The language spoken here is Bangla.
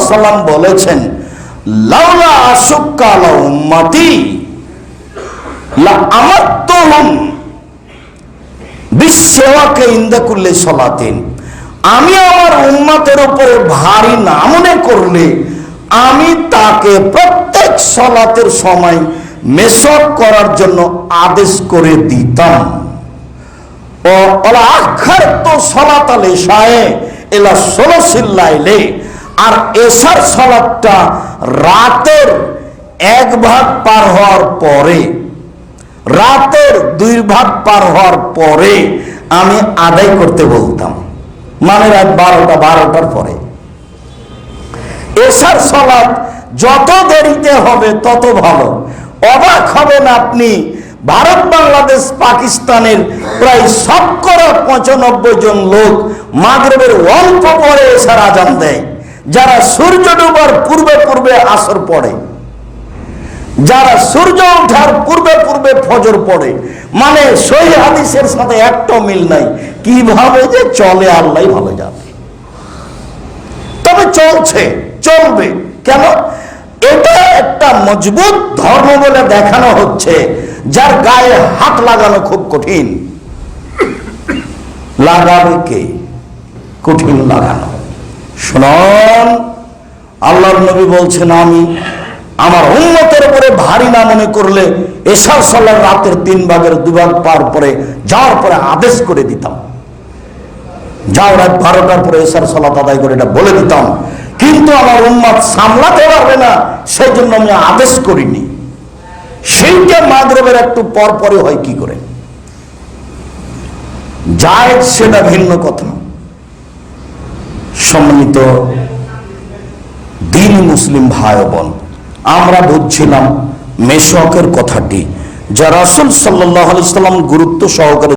সাল্লাম বলেছেন, লাউলা আশুক্কা আলা উম্মতি লা আমারতুহুম বিসওয়াকে ইনদা কুল্লি সালাতিন। আমি আমার উম্মতের উপরে ভারী না মনে করলে আমি তাকে প্রত্যেক সালাতের সময় মেসওয়াক করার জন্য আদেশ করে দিতাম। ও ওলা আখারতু সালাতাল ইশায়ে ইলা সুলুসিল লাইলি, আর এশার সালাতটা রাতের 1 ভাগ পার হওয়ার পরে, রাতের 2 ভাগ পার হওয়ার পরে আমি আদায় করতে বলতাম, মানে রাত 12টার পরে। এশার সালাত যত দেরিতে হবে তত ভালো। অবাক হবেন আপনি, ভারত, বাংলাদেশ, পাকিস্তানের প্রায় 95% জন লোক মাগরিবের অল্প পরে এশার আজান দেয়। যারা সূর্য ডোবার পূর্বে পূর্বে আসর পড়ে, যারা সূর্য ওঠার পূর্বে পূর্বে ফজর পড়ে, মানে সহিহ হাদিসের সাথে একটা মিল নাই। কিভাবে যে চলে আল্লাহ ভালো যাবে, তবে চলছে, চলবে। কেন? এটা একটা মজবুত ধর্ম বলে দেখানো হচ্ছে, যার গায়ে হাত লাগানো খুব কঠিন। লাগাবে কে? কঠিন লাগানো। শুনুন, আল্লাহর নবী বলছেন, আমি আমার উম্মতের উপরে ভারী না মনে করলে এশার সালাত রাতের 3 ভাগের 2 ভাগ পার পরে যাওয়ার পরে আদেশ করে দিতাম, যাও রাত 12টার পরে এশার সালাত আদায় করে, এটা বলে দিতাম। কিন্তু আমার উম্মত সামলাতে পারবে না, সেই জন্য আমি আদেশ করিনি। সেইটা মাগরিবের একটু পর পরে হয় কি করে যায়, সেটা ভিন্ন কথা। সম্মানিত দ্বীনি মুসলিম ভাই বোন, আমরা বুঝছিলাম মেসওয়াকের কথাটি, যা রাসূল সাল্লাল্লাহু আলাইহি ওয়াসাল্লাম গুরুত্ব সহকারে